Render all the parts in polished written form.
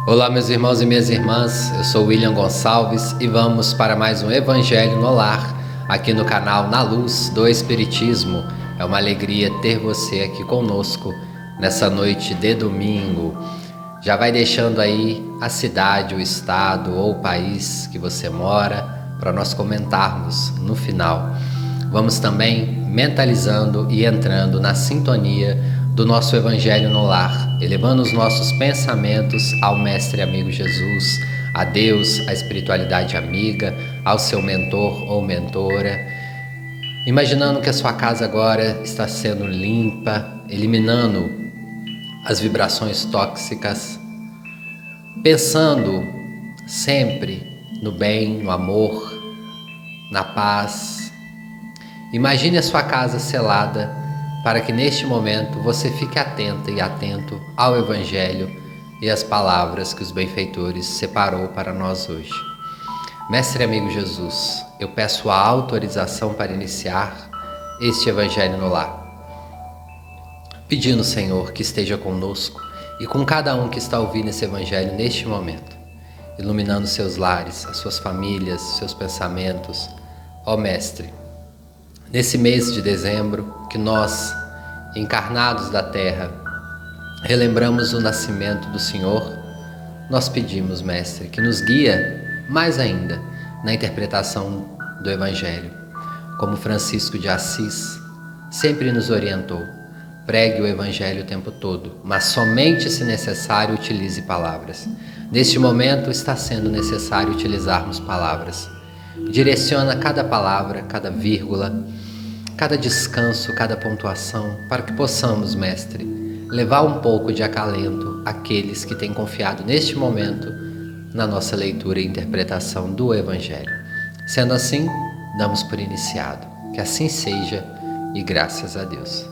Olá, meus irmãos e minhas irmãs, eu sou William Gonçalves e vamos para mais um Evangelho no Lar, aqui no canal Na Luz do Espiritismo. É uma alegria ter você aqui conosco nessa noite de domingo. Já vai deixando aí a cidade, o estado ou o país que você mora para nós comentarmos no final. Vamos também mentalizando e entrando na sintonia do nosso Evangelho no Lar, elevando os nossos pensamentos ao Mestre Amigo Jesus, a Deus, à espiritualidade amiga, ao seu mentor ou mentora, imaginando que a sua casa agora está sendo limpa, eliminando as vibrações tóxicas, pensando sempre no bem, no amor, na paz. Imagine a sua casa selada, para que neste momento você fique atenta e atento ao Evangelho e às palavras que os benfeitores separou para nós hoje. Mestre Amigo Jesus, eu peço a autorização para iniciar este Evangelho no Lar, pedindo, Senhor, que esteja conosco e com cada um que está ouvindo esse Evangelho neste momento, iluminando seus lares, as suas famílias, seus pensamentos. Ó Mestre, nesse mês de dezembro, que nós, encarnados da terra, relembramos o nascimento do Senhor, nós pedimos, Mestre, que nos guia mais ainda na interpretação do Evangelho. Como Francisco de Assis sempre nos orientou, pregue o Evangelho o tempo todo, mas somente se necessário utilize palavras. Neste momento está sendo necessário utilizarmos palavras. Direciona cada palavra, cada vírgula, cada descanso, cada pontuação, para que possamos, Mestre, levar um pouco de acalento àqueles que têm confiado neste momento na nossa leitura e interpretação do Evangelho. Sendo assim, damos por iniciado. Que assim seja e graças a Deus.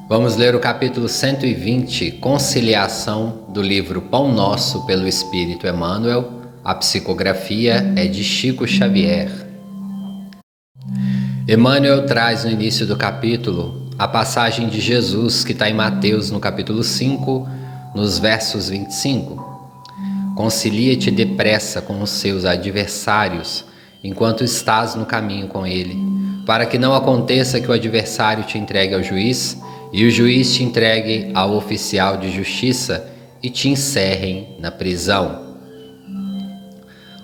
Vamos ler o capítulo 120, Conciliação, do livro Pão Nosso pelo Espírito Emmanuel. A psicografia é de Chico Xavier. Emmanuel traz no início do capítulo a passagem de Jesus que está em Mateus no capítulo 5, nos versos 25. Concilia-te depressa com os seus adversários, enquanto estás no caminho com ele, para que não aconteça que o adversário te entregue ao juiz, e o juiz te entregue ao oficial de justiça e te encerrem na prisão.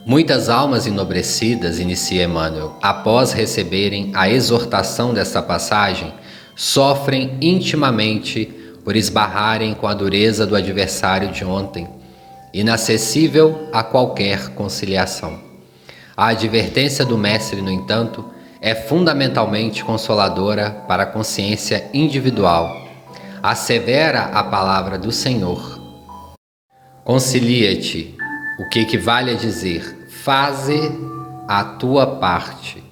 Muitas almas enobrecidas, inicia Emmanuel, após receberem a exortação desta passagem, sofrem intimamente por esbarrarem com a dureza do adversário de ontem, inacessível a qualquer conciliação. A advertência do Mestre, no entanto, é fundamentalmente consoladora para a consciência individual. Assevera a palavra do Senhor: concilia-te, o que equivale a dizer: faze a tua parte,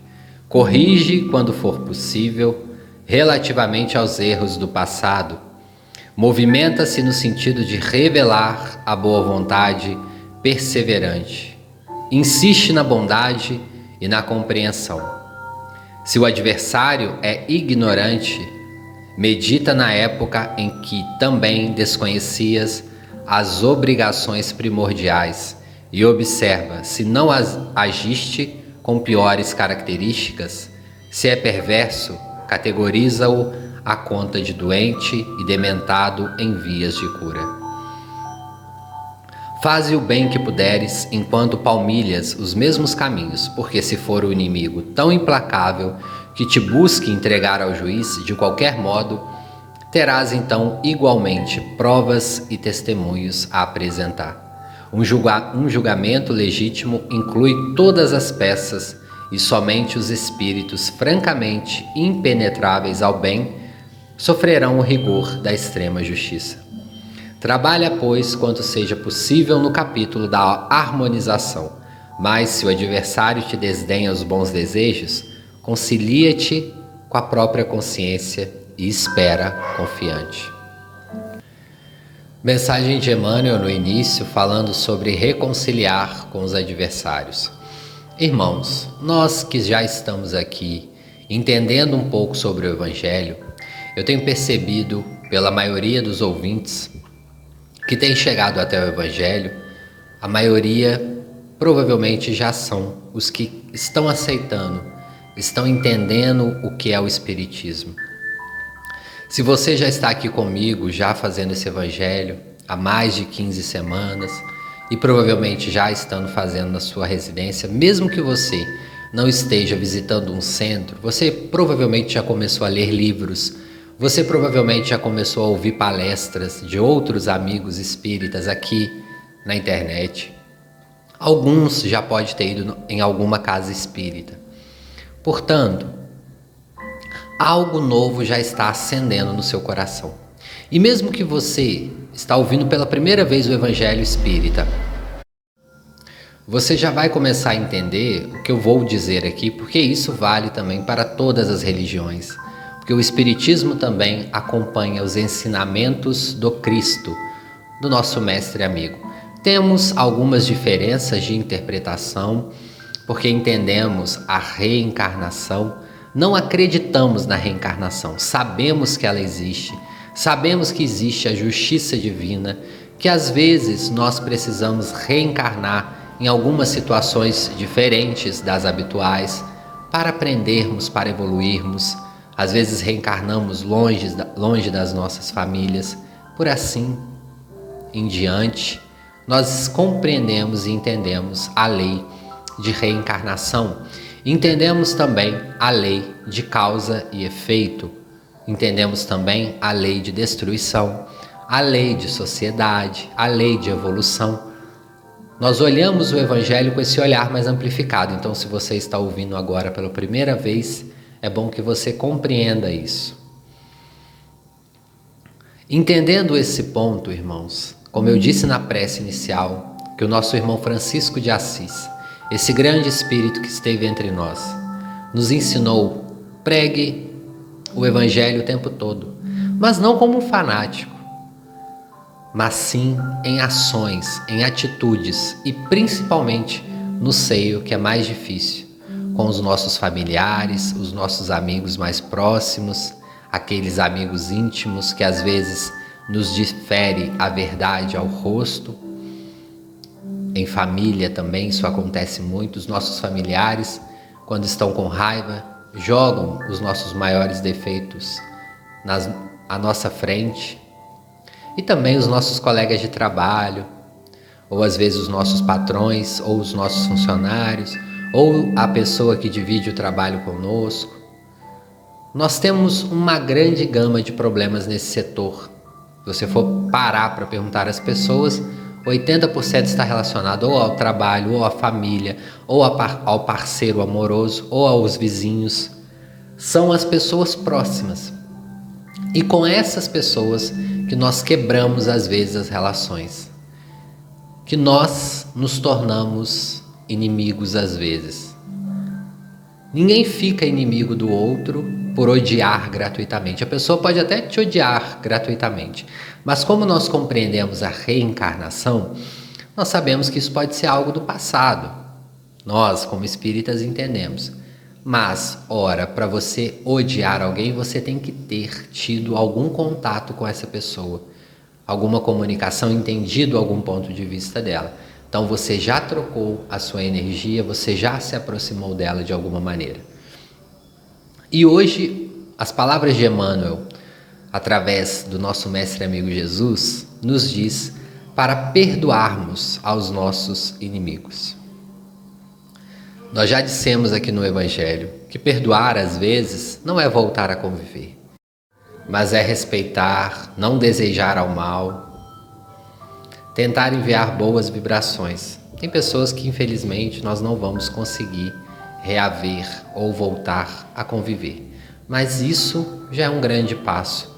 corrige quando for possível relativamente aos erros do passado, movimenta-se no sentido de revelar a boa vontade perseverante, insiste na bondade e na compreensão. Se o adversário é ignorante, medita na época em que também desconhecias as obrigações primordiais e observa se não agiste com piores características. Se é perverso, categoriza-o à conta de doente e dementado em vias de cura. Faze o bem que puderes enquanto palmilhas os mesmos caminhos, porque se for o inimigo tão implacável que te busque entregar ao juiz de qualquer modo, terás então igualmente provas e testemunhos a apresentar. Um julgamento legítimo inclui todas as peças e somente os espíritos francamente impenetráveis ao bem sofrerão o rigor da extrema justiça. Trabalha, pois, quanto seja possível no capítulo da harmonização, mas se o adversário te desdenha os bons desejos, concilia-te com a própria consciência e espera confiante. Mensagem de Emmanuel no início, falando sobre reconciliar com os adversários. Irmãos, nós que já estamos aqui entendendo um pouco sobre o Evangelho, eu tenho percebido pela maioria dos ouvintes que têm chegado até o Evangelho, a maioria provavelmente já são os que estão aceitando, estão entendendo o que é o Espiritismo. Se você já está aqui comigo, já fazendo esse Evangelho há mais de 15 semanas e provavelmente já estando fazendo na sua residência, mesmo que você não esteja visitando um centro, você provavelmente já começou a ler livros, você provavelmente já começou a ouvir palestras de outros amigos espíritas aqui na internet. Alguns já podem ter ido em alguma casa espírita. Portanto, algo novo já está acendendo no seu coração. E mesmo que você está ouvindo pela primeira vez o Evangelho Espírita, você já vai começar a entender o que eu vou dizer aqui, porque isso vale também para todas as religiões. Porque o Espiritismo também acompanha os ensinamentos do Cristo, do nosso mestre amigo. Temos algumas diferenças de interpretação, porque entendemos a reencarnação. Não acreditamos na reencarnação, sabemos que ela existe, sabemos que existe a justiça divina, que às vezes nós precisamos reencarnar em algumas situações diferentes das habituais para aprendermos, para evoluirmos. Às vezes reencarnamos longe das nossas famílias, por assim em diante. Nós compreendemos e entendemos a lei de reencarnação. Entendemos também a lei de causa e efeito. Entendemos também a lei de destruição, a lei de sociedade, a lei de evolução. Nós olhamos o Evangelho com esse olhar mais amplificado. Então, se você está ouvindo agora pela primeira vez, é bom que você compreenda isso. Entendendo esse ponto, irmãos, como eu disse na prece inicial, que o nosso irmão Francisco de Assis, esse grande espírito que esteve entre nós, nos ensinou: pregue o Evangelho o tempo todo, mas não como um fanático, mas sim em ações, em atitudes e principalmente no seio, que é mais difícil, com os nossos familiares, os nossos amigos mais próximos, aqueles amigos íntimos que às vezes nos difere a verdade ao rosto. Em família também isso acontece muito. Os nossos familiares, quando estão com raiva, jogam os nossos maiores defeitos à nossa frente. E também os nossos colegas de trabalho, ou às vezes os nossos patrões, ou os nossos funcionários, ou a pessoa que divide o trabalho conosco. Nós temos uma grande gama de problemas nesse setor. Se você for parar para perguntar às pessoas, 80% está relacionado ou ao trabalho, ou à família, ou ao parceiro amoroso, ou aos vizinhos. São as pessoas próximas. E com essas pessoas que nós quebramos às vezes as relações, que nós nos tornamos inimigos às vezes. Ninguém fica inimigo do outro por odiar gratuitamente. A pessoa pode até te odiar gratuitamente, mas como nós compreendemos a reencarnação, nós sabemos que isso pode ser algo do passado. Nós, como espíritas, entendemos. Mas, ora, para você odiar alguém, você tem que ter tido algum contato com essa pessoa, alguma comunicação, entendido algum ponto de vista dela. Então você já trocou a sua energia, você já se aproximou dela de alguma maneira. E hoje, as palavras de Emmanuel, através do nosso mestre amigo Jesus, nos diz para perdoarmos aos nossos inimigos. Nós já dissemos aqui no Evangelho que perdoar, às vezes, não é voltar a conviver, mas é respeitar, não desejar ao mal, tentar enviar boas vibrações. Tem pessoas que, infelizmente, nós não vamos conseguir reaver ou voltar a conviver, mas isso já é um grande passo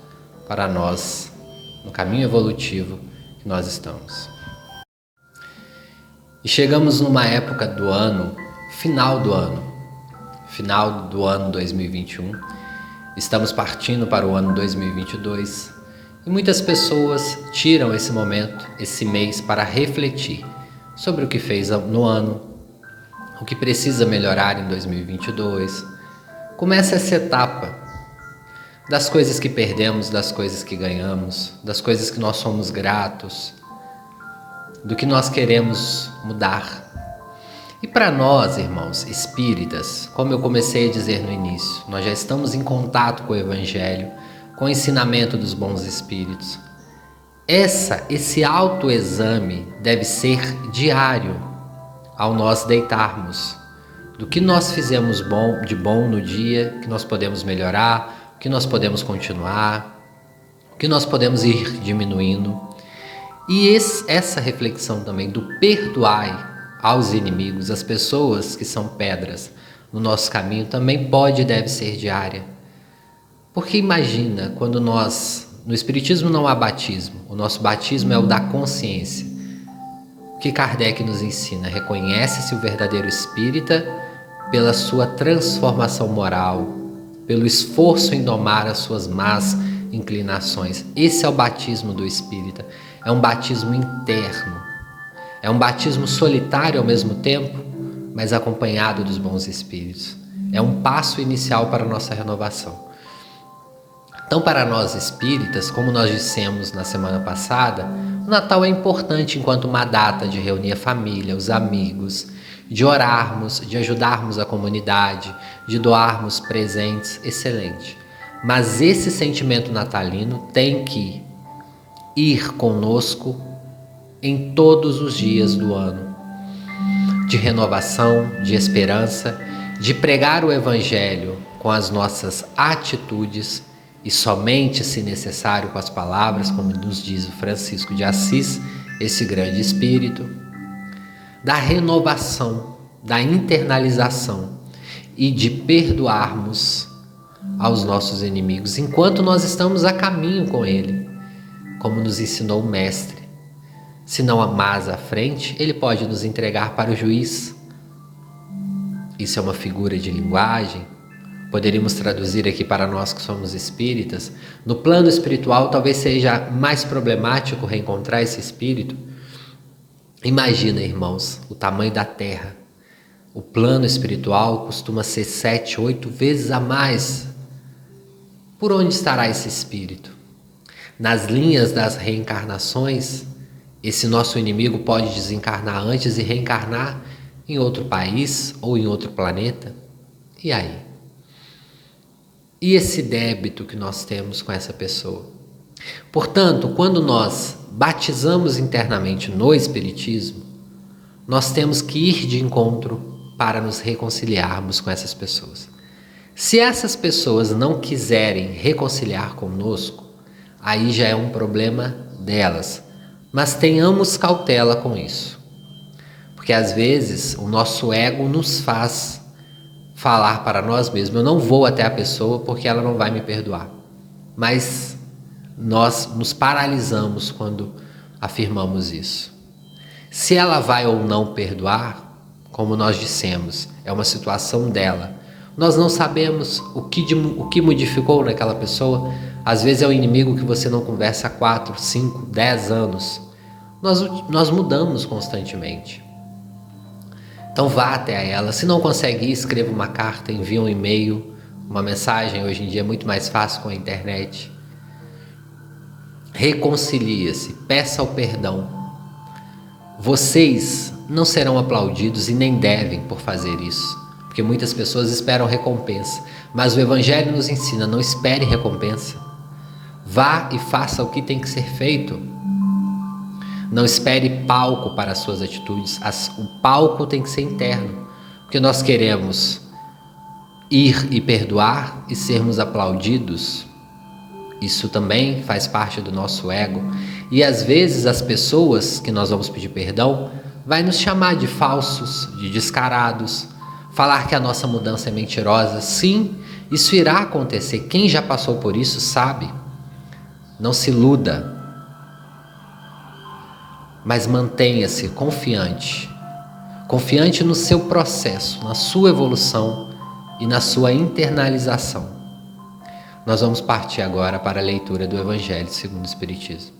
para nós, no caminho evolutivo que nós estamos. E chegamos numa época do ano, final do ano 2021, estamos partindo para o ano 2022 e muitas pessoas tiram esse momento, esse mês, para refletir sobre o que fez no ano, o que precisa melhorar em 2022. Começa essa etapa das coisas que perdemos, das coisas que ganhamos, das coisas que nós somos gratos, do que nós queremos mudar. E para nós, irmãos espíritas, como eu comecei a dizer no início, nós já estamos em contato com o Evangelho, com o ensinamento dos bons espíritos. Esse autoexame deve ser diário ao nós deitarmos. Do que nós fizemos de bom no dia, que nós podemos melhorar, o que nós podemos continuar, o que nós podemos ir diminuindo. E essa reflexão também do perdoai aos inimigos, as pessoas que são pedras no nosso caminho, também pode e deve ser diária. Porque imagina, quando no Espiritismo não há batismo, o nosso batismo é o da consciência. O que Kardec nos ensina? Reconhece-se o verdadeiro espírita pela sua transformação moral, pelo esforço em domar as suas más inclinações. Esse é o batismo do espírita. É um batismo interno. É um batismo solitário ao mesmo tempo, mas acompanhado dos bons espíritos. É um passo inicial para a nossa renovação. Então, para nós espíritas, como nós dissemos na semana passada, o Natal é importante enquanto uma data de reunir a família, os amigos, de orarmos, de ajudarmos a comunidade, de doarmos presentes, excelente. Mas esse sentimento natalino tem que ir conosco em todos os dias do ano, de renovação, de esperança, de pregar o Evangelho com as nossas atitudes e somente, se necessário, com as palavras, como nos diz o Francisco de Assis, esse grande espírito, da renovação, da internalização e de perdoarmos aos nossos inimigos enquanto nós estamos a caminho com ele, como nos ensinou o Mestre. Se não mais à frente, ele pode nos entregar para o juiz. Isso é uma figura de linguagem. Poderíamos traduzir aqui para nós que somos espíritas. No plano espiritual, talvez seja mais problemático reencontrar esse espírito. Imagina, irmãos, o tamanho da Terra. O plano espiritual costuma ser 7, 8 vezes a mais. Por onde estará esse espírito? Nas linhas das reencarnações, esse nosso inimigo pode desencarnar antes e reencarnar em outro país ou em outro planeta? E aí? E esse débito que nós temos com essa pessoa? Portanto, quando nós batizamos internamente no Espiritismo, nós temos que ir de encontro para nos reconciliarmos com essas pessoas. Se essas pessoas não quiserem reconciliar conosco, aí já é um problema delas. Mas tenhamos cautela com isso. Porque às vezes o nosso ego nos faz falar para nós mesmos: eu não vou até a pessoa porque ela não vai me perdoar. Mas nós nos paralisamos quando afirmamos isso. Se ela vai ou não perdoar, como nós dissemos, é uma situação dela. Nós não sabemos o que modificou naquela pessoa. Às vezes é um inimigo que você não conversa há 4, 5, 10 anos. Nós mudamos constantemente. Então vá até ela. Se não consegue ir, escreva uma carta, envie um e-mail, uma mensagem. Hoje em dia é muito mais fácil com a internet. Reconcilie-se, peça o perdão. Vocês não serão aplaudidos e nem devem por fazer isso, porque muitas pessoas esperam recompensa. Mas o Evangelho nos ensina: não espere recompensa. Vá e faça o que tem que ser feito. Não espere palco para as suas atitudes. O palco tem que ser interno, porque nós queremos ir e perdoar e sermos aplaudidos. Isso também faz parte do nosso ego. E às vezes as pessoas que nós vamos pedir perdão vai nos chamar de falsos, de descarados, falar que a nossa mudança é mentirosa. Sim, isso irá acontecer. Quem já passou por isso sabe. Não se iluda, mas mantenha-se confiante. Confiante no seu processo, na sua evolução e na sua internalização. Nós vamos partir agora para a leitura do Evangelho segundo o Espiritismo.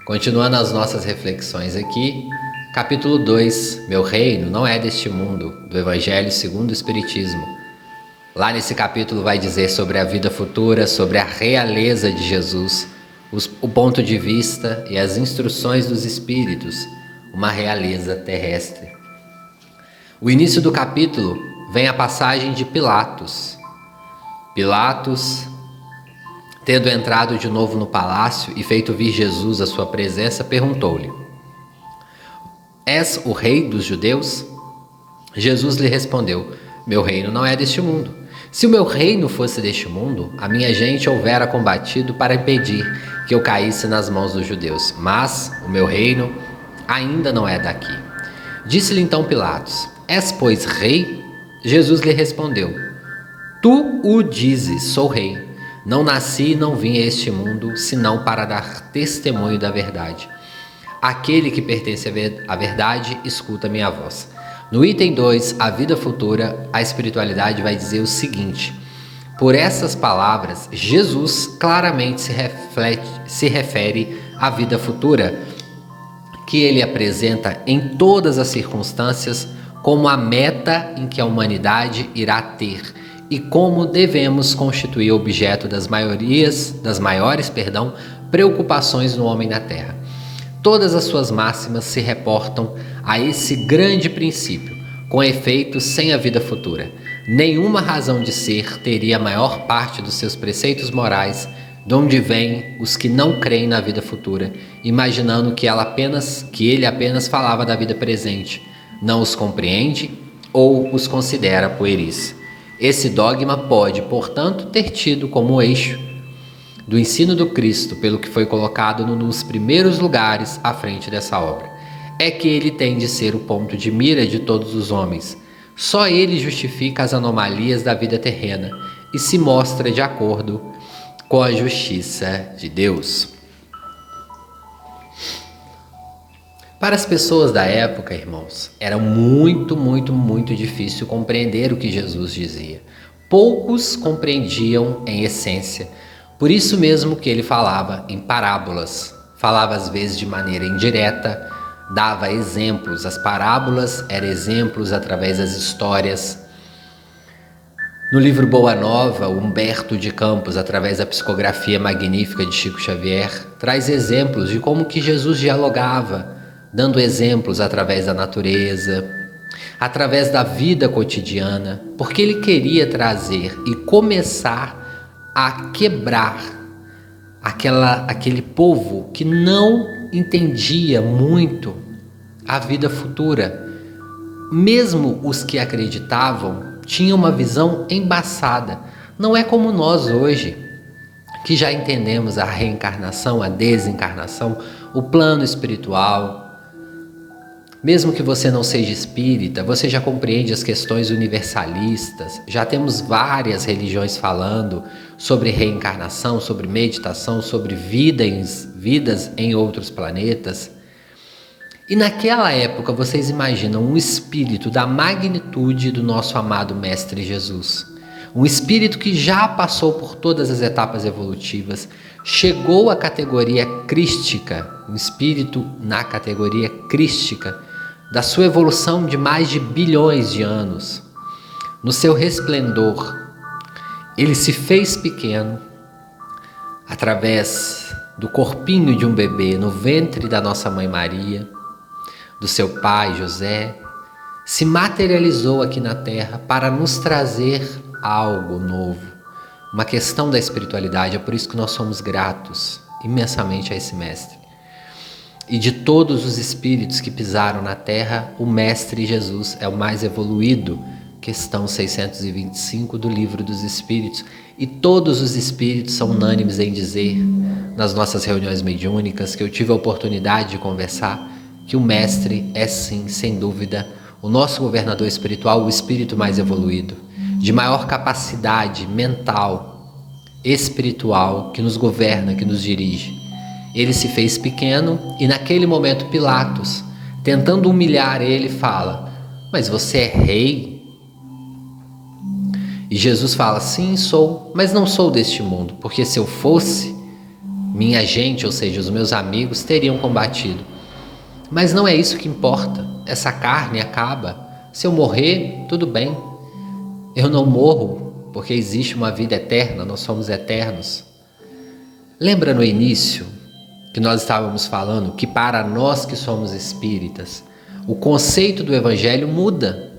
Continuando as nossas reflexões aqui, capítulo 2, Meu reino não é deste mundo, do Evangelho segundo o Espiritismo. Lá nesse capítulo vai dizer sobre a vida futura, sobre a realeza de Jesus, o ponto de vista e as instruções dos espíritos, uma realeza terrestre. O início do capítulo vem a passagem de Pilatos. Pilatos, tendo entrado de novo no palácio e feito vir Jesus à sua presença, perguntou-lhe: És o rei dos judeus? Jesus lhe respondeu: Meu reino não é deste mundo. Se o meu reino fosse deste mundo, a minha gente houvera combatido para impedir que eu caísse nas mãos dos judeus. Mas o meu reino ainda não é daqui. Disse-lhe então Pilatos: És, pois, rei? Jesus lhe respondeu: Tu o dizes, sou rei. Não nasci e não vim a este mundo, senão para dar testemunho da verdade. Aquele que pertence à verdade, escuta minha voz. No item 2, a vida futura, a espiritualidade vai dizer o seguinte: por essas palavras, Jesus claramente se refere à vida futura, que ele apresenta em todas as circunstâncias como a meta em que a humanidade irá ter e como devemos constituir objeto das maiores preocupações no homem na Terra. Todas as suas máximas se reportam a esse grande princípio. Com efeito, sem a vida futura, nenhuma razão de ser teria a maior parte dos seus preceitos morais, de onde vêm os que não creem na vida futura, imaginando que ele apenas falava da vida presente, não os compreende ou os considera pueris. Esse dogma pode, portanto, ter tido como eixo do ensino do Cristo, pelo que foi colocado nos primeiros lugares à frente dessa obra, é que ele tem de ser o ponto de mira de todos os homens. Só ele justifica as anomalias da vida terrena e se mostra de acordo com a justiça de Deus. Para as pessoas da época, irmãos, era muito difícil compreender o que Jesus dizia. Poucos compreendiam em essência. Por isso mesmo que ele falava em parábolas, falava às vezes de maneira indireta, dava exemplos. As parábolas eram exemplos através das histórias. No livro Boa Nova, Humberto de Campos, através da psicografia magnífica de Chico Xavier, traz exemplos de como que Jesus dialogava, dando exemplos através da natureza, através da vida cotidiana, porque ele queria trazer e começar a quebrar aquele povo que não entendia muito a vida futura. Mesmo os que acreditavam tinham uma visão embaçada. Não é como nós hoje, que já entendemos a reencarnação, a desencarnação, o plano espiritual. Mesmo que você não seja espírita, você já compreende as questões universalistas. Já temos várias religiões falando sobre reencarnação, sobre meditação, sobre vidas em outros planetas. E naquela época, vocês imaginam um espírito da magnitude do nosso amado Mestre Jesus. Um espírito que já passou por todas as etapas evolutivas, chegou à categoria crística, um espírito na categoria crística, da sua evolução de mais de bilhões de anos. No seu resplendor, ele se fez pequeno através do corpinho de um bebê no ventre da nossa mãe Maria, do seu pai José, se materializou aqui na Terra para nos trazer algo novo, uma questão da espiritualidade. É por isso que nós somos gratos imensamente a esse mestre. E de todos os espíritos que pisaram na Terra, o Mestre Jesus é o mais evoluído, questão 625 do Livro dos Espíritos. E todos os espíritos são unânimes em dizer, nas nossas reuniões mediúnicas, que eu tive a oportunidade de conversar, que o Mestre é sim, sem dúvida, o nosso governador espiritual, o espírito mais evoluído, de maior capacidade mental, espiritual, que nos governa, que nos dirige. Ele se fez pequeno e naquele momento Pilatos, tentando humilhar ele, fala: mas você é rei? E Jesus fala: sim, sou, mas não sou deste mundo, porque se eu fosse, minha gente, ou seja, os meus amigos, teriam combatido. Mas não é isso que importa, essa carne acaba. Se eu morrer, tudo bem. Eu não morro, porque existe uma vida eterna, nós somos eternos. Lembra no início que nós estávamos falando que para nós que somos espíritas, o conceito do Evangelho muda?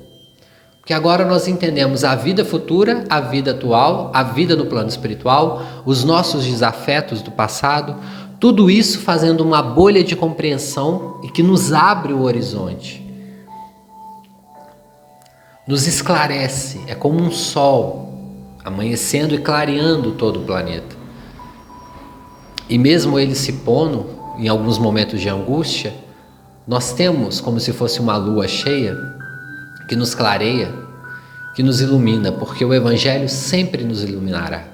Porque agora nós entendemos a vida futura, a vida atual, a vida no plano espiritual, os nossos desafetos do passado, tudo isso fazendo uma bolha de compreensão e que nos abre o horizonte. Nos esclarece, é como um sol amanhecendo e clareando todo o planeta. E mesmo ele se pondo em alguns momentos de angústia, nós temos como se fosse uma lua cheia que nos clareia, que nos ilumina, porque o Evangelho sempre nos iluminará.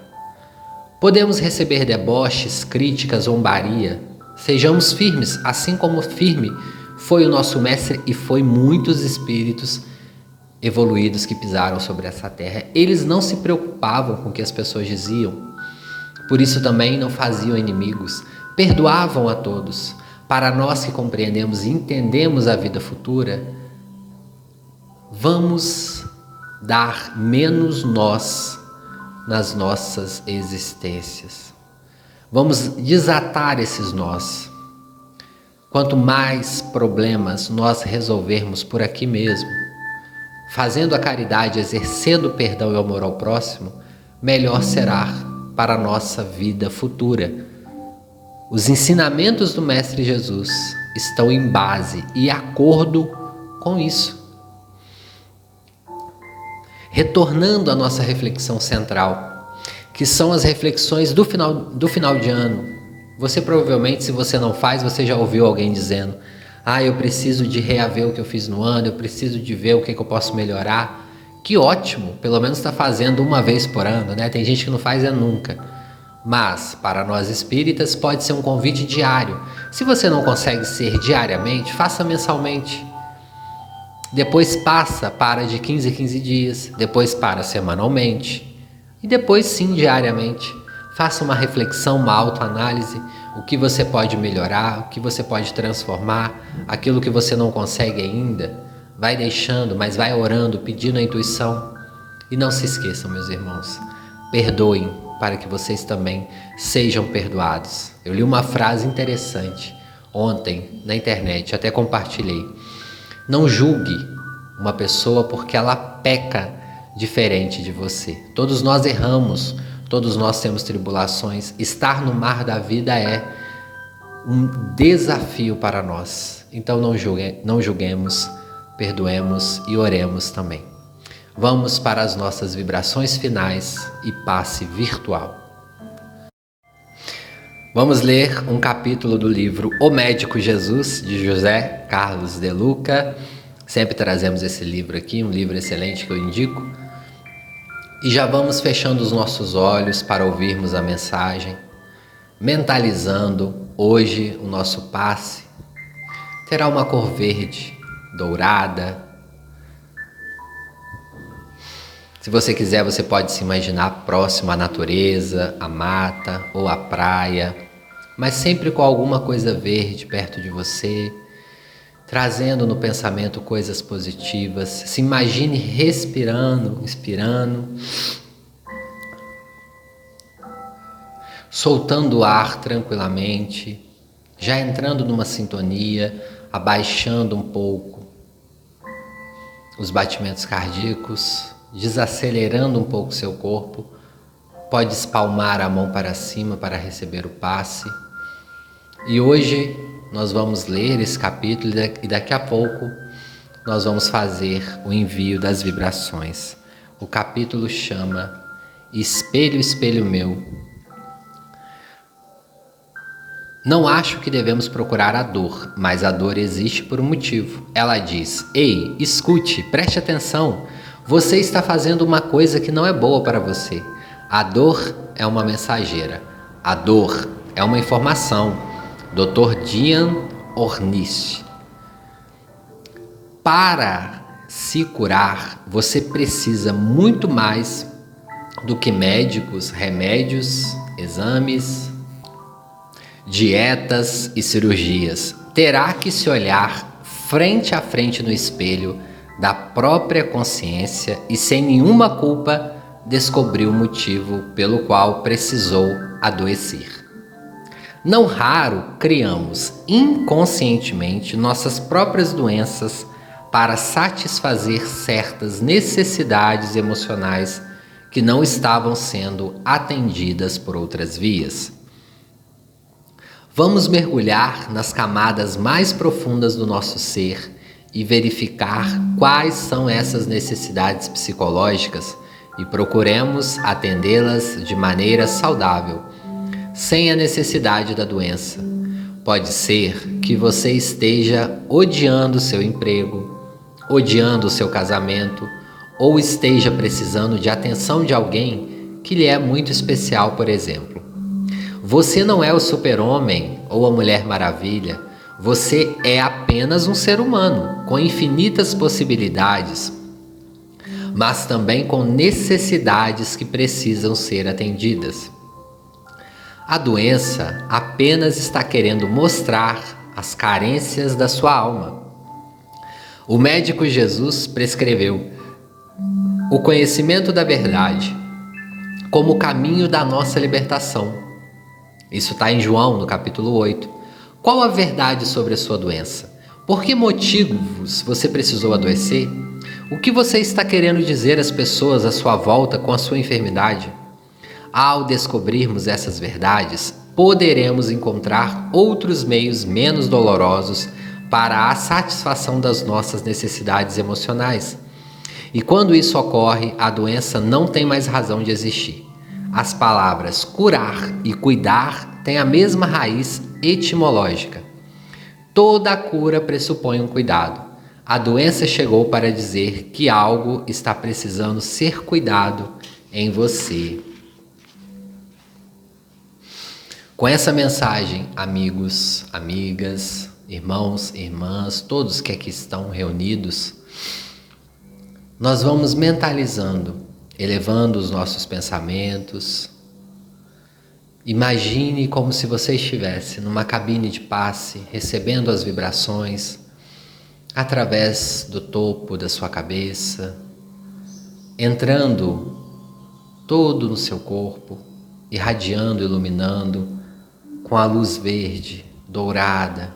Podemos receber deboches, críticas, zombaria. Sejamos firmes, assim como firme foi o nosso mestre e foi muitos espíritos evoluídos que pisaram sobre essa terra. Eles não se preocupavam com o que as pessoas diziam, por isso também não faziam inimigos, perdoavam a todos. Para nós que compreendemos e entendemos a vida futura, vamos dar menos nós nas nossas existências. Vamos desatar esses nós. Quanto mais problemas nós resolvermos por aqui mesmo, fazendo a caridade, exercendo o perdão e o amor ao próximo, melhor será para a nossa vida futura. Os ensinamentos do Mestre Jesus estão em base e acordo com isso. Retornando à nossa reflexão central, que são as reflexões do final de ano. Você provavelmente, se você não faz, você já ouviu alguém dizendo: eu preciso de reaver o que eu fiz no ano, eu preciso de ver o que eu posso melhorar. Que ótimo, pelo menos está fazendo uma vez por ano, né? Tem gente que não faz nunca. Mas, para nós espíritas, pode ser um convite diário. Se você não consegue ser diariamente, faça mensalmente. Depois para de 15 em 15 dias, depois para semanalmente. E depois sim, diariamente. Faça uma reflexão, uma autoanálise, o que você pode melhorar, o que você pode transformar, aquilo que você não consegue ainda. Vai deixando, mas vai orando, pedindo a intuição. E não se esqueçam, meus irmãos, perdoem para que vocês também sejam perdoados. Eu li uma frase interessante ontem na internet, até compartilhei. Não julgue uma pessoa porque ela peca diferente de você. Todos nós erramos, todos nós temos tribulações. Estar no mar da vida é um desafio para nós. Então não julguemos, perdoemos e oremos também. Vamos para as nossas vibrações finais e passe virtual. Vamos ler um capítulo do livro O Médico Jesus, de José Carlos de Luca. Sempre trazemos esse livro aqui, um livro excelente que eu indico. E já vamos fechando os nossos olhos para ouvirmos a mensagem, mentalizando hoje o nosso passe. Terá uma cor verde, dourada. Se você quiser, você pode se imaginar próximo à natureza, à mata ou à praia, mas sempre com alguma coisa verde perto de você, trazendo no pensamento coisas positivas. Se imagine respirando, inspirando, soltando o ar tranquilamente, já entrando numa sintonia, abaixando um pouco os batimentos cardíacos, desacelerando um pouco seu corpo. Pode espalmar a mão para cima para receber o passe. E hoje nós vamos ler esse capítulo e daqui a pouco nós vamos fazer o envio das vibrações. O capítulo chama Espelho, Espelho Meu. Não acho que devemos procurar a dor, mas a dor existe por um motivo. Ela diz: ei, escute, preste atenção. Você está fazendo uma coisa que não é boa para você. A dor é uma mensageira. A dor é uma informação. Dr. Dian Ornish. Para se curar, você precisa muito mais do que médicos, remédios, exames, dietas e cirurgias. Terá que se olhar frente a frente no espelho da própria consciência e sem nenhuma culpa descobrir o motivo pelo qual precisou adoecer. Não raro criamos inconscientemente nossas próprias doenças para satisfazer certas necessidades emocionais que não estavam sendo atendidas por outras vias. Vamos mergulhar nas camadas mais profundas do nosso ser e verificar quais são essas necessidades psicológicas e procuremos atendê-las de maneira saudável, sem a necessidade da doença. Pode ser que você esteja odiando seu emprego, odiando o seu casamento, ou esteja precisando de atenção de alguém que lhe é muito especial, por exemplo. Você não é o super-homem ou a Mulher Maravilha, você é apenas um ser humano com infinitas possibilidades, mas também com necessidades que precisam ser atendidas. A doença apenas está querendo mostrar as carências da sua alma. O médico Jesus prescreveu o conhecimento da verdade como o caminho da nossa libertação. Isso está em João, no capítulo 8. Qual a verdade sobre a sua doença? Por que motivos você precisou adoecer? O que você está querendo dizer às pessoas à sua volta com a sua enfermidade? Ao descobrirmos essas verdades, poderemos encontrar outros meios menos dolorosos para a satisfação das nossas necessidades emocionais. E quando isso ocorre, a doença não tem mais razão de existir. As palavras curar e cuidar têm a mesma raiz etimológica. Toda cura pressupõe um cuidado. A doença chegou para dizer que algo está precisando ser cuidado em você. Com essa mensagem, amigos, amigas, irmãos, irmãs, todos que aqui estão reunidos, nós vamos mentalizando, elevando os nossos pensamentos. Imagine como se você estivesse numa cabine de passe, recebendo as vibrações através do topo da sua cabeça, entrando todo no seu corpo, irradiando, iluminando com a luz verde, dourada,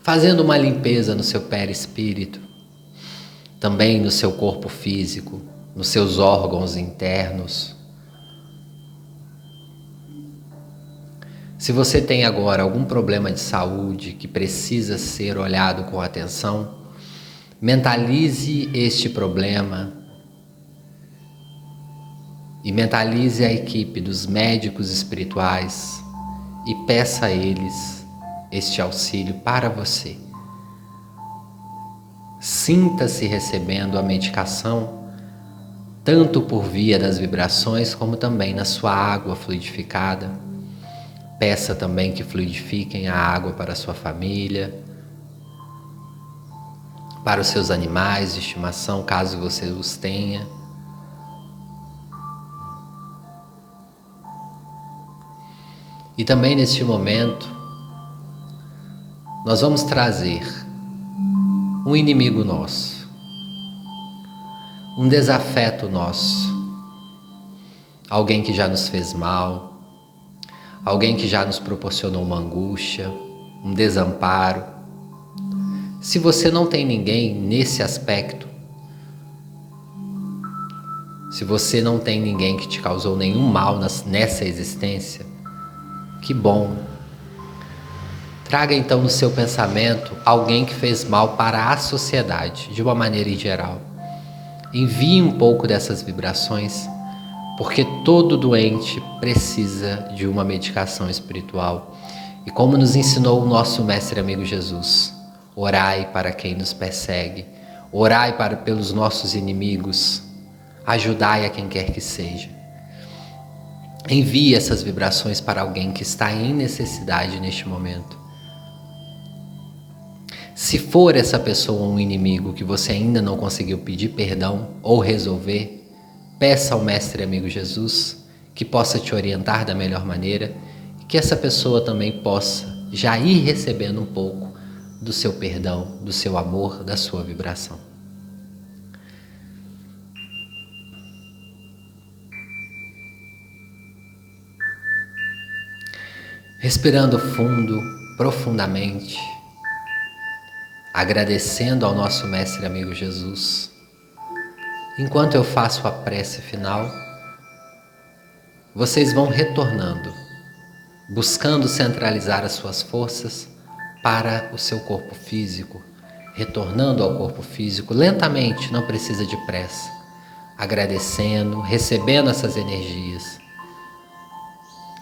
fazendo uma limpeza no seu perispírito, também no seu corpo físico, nos seus órgãos internos. Se você tem agora algum problema de saúde que precisa ser olhado com atenção, mentalize este problema e mentalize a equipe dos médicos espirituais e peça a eles este auxílio para você. Sinta-se recebendo a medicação, tanto por via das vibrações como também na sua água fluidificada. Peça também que fluidifiquem a água para a sua família, para os seus animais de estimação, caso você os tenha. E também neste momento, nós vamos trazer um inimigo nosso, um desafeto nosso, alguém que já nos fez mal, alguém que já nos proporcionou uma angústia, um desamparo. Se você não tem ninguém nesse aspecto, se você não tem ninguém que te causou nenhum mal nessa existência, que bom. Traga então no seu pensamento alguém que fez mal para a sociedade, de uma maneira em geral. Envie um pouco dessas vibrações, porque todo doente precisa de uma medicação espiritual. E como nos ensinou o nosso mestre amigo Jesus, orai para quem nos persegue, orai pelos nossos inimigos, ajudai a quem quer que seja. Envie essas vibrações para alguém que está em necessidade neste momento. Se for essa pessoa um inimigo que você ainda não conseguiu pedir perdão ou resolver, peça ao Mestre Amigo Jesus que possa te orientar da melhor maneira e que essa pessoa também possa já ir recebendo um pouco do seu perdão, do seu amor, da sua vibração. Respirando fundo, profundamente, agradecendo ao nosso Mestre Amigo Jesus. Enquanto eu faço a prece final, vocês vão retornando, buscando centralizar as suas forças para o seu corpo físico, retornando ao corpo físico lentamente, não precisa de pressa, agradecendo, recebendo essas energias.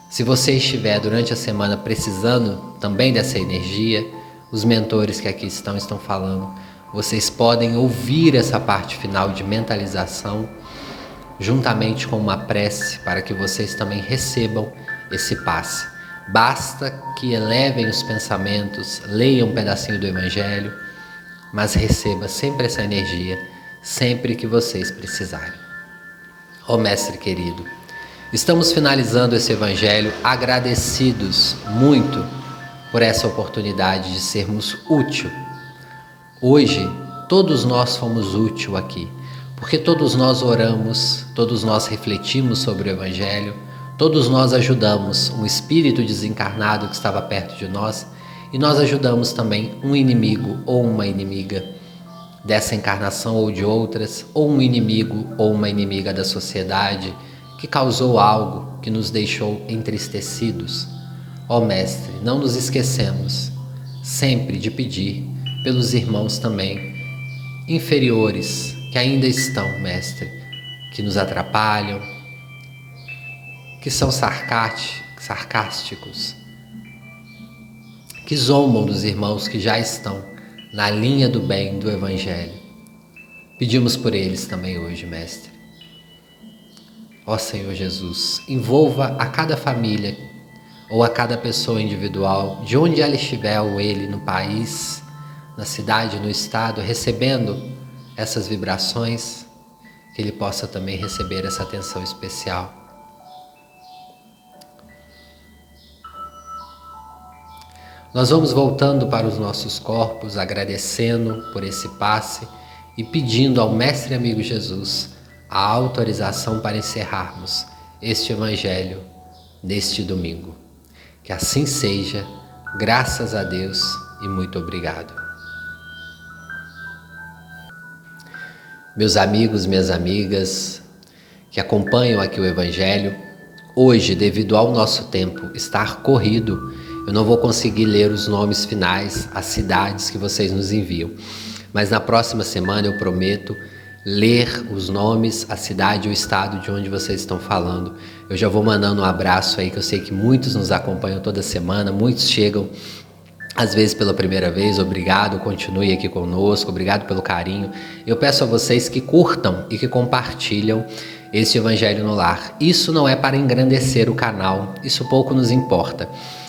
Se você estiver durante a semana precisando também dessa energia, os mentores que aqui estão falando, vocês podem ouvir essa parte final de mentalização juntamente com uma prece para que vocês também recebam esse passe. Basta que elevem os pensamentos, leiam um pedacinho do Evangelho, mas receba sempre essa energia, sempre que vocês precisarem. Ó Mestre querido, estamos finalizando esse Evangelho agradecidos muito por essa oportunidade de sermos útil. Hoje, todos nós fomos úteis aqui, porque todos nós oramos, todos nós refletimos sobre o Evangelho, todos nós ajudamos um espírito desencarnado que estava perto de nós e nós ajudamos também um inimigo ou uma inimiga dessa encarnação ou de outras, ou um inimigo ou uma inimiga da sociedade que causou algo que nos deixou entristecidos. Ó Mestre, não nos esquecemos sempre de pedir pelos irmãos também inferiores que ainda estão, Mestre, que nos atrapalham, que são sarcásticos, que zombam dos irmãos que já estão na linha do bem do Evangelho. Pedimos por eles também hoje, Mestre. Ó Senhor Jesus, envolva a cada família ou a cada pessoa individual, de onde ela estiver ou ele, no país, na cidade, no estado, recebendo essas vibrações, que ele possa também receber essa atenção especial. Nós vamos voltando para os nossos corpos, agradecendo por esse passe e pedindo ao Mestre Amigo Jesus a autorização para encerrarmos este Evangelho neste domingo. Que assim seja, graças a Deus e muito obrigado. Meus amigos, minhas amigas que acompanham aqui o Evangelho, hoje, devido ao nosso tempo estar corrido, eu não vou conseguir ler os nomes finais, as cidades que vocês nos enviam. Mas na próxima semana eu prometo ler os nomes, a cidade e o estado de onde vocês estão falando. Eu já vou mandando um abraço aí, que eu sei que muitos nos acompanham toda semana, muitos chegam às vezes pela primeira vez. Obrigado, continue aqui conosco, obrigado pelo carinho. Eu peço a vocês que curtam e que compartilham esse Evangelho no Lar. Isso não é para engrandecer o canal, isso pouco nos importa.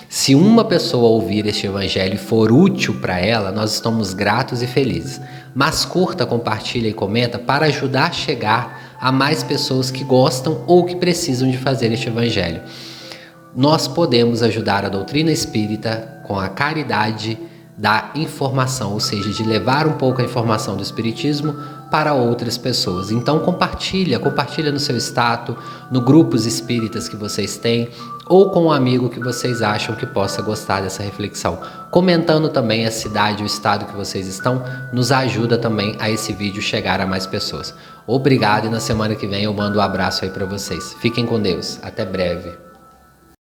Se uma pessoa ouvir este Evangelho e for útil para ela, nós estamos gratos e felizes. Mas curta, compartilha e comenta para ajudar a chegar a mais pessoas que gostam ou que precisam de fazer este Evangelho. Nós podemos ajudar a doutrina espírita com a caridade da informação, ou seja, de levar um pouco a informação do Espiritismo para outras pessoas. Então compartilha no seu status, no grupos espíritas que vocês têm, ou com um amigo que vocês acham que possa gostar dessa reflexão. Comentando também a cidade, o estado que vocês estão, nos ajuda também a esse vídeo chegar a mais pessoas. Obrigado, e na semana que vem eu mando um abraço aí para vocês. Fiquem com Deus. Até breve.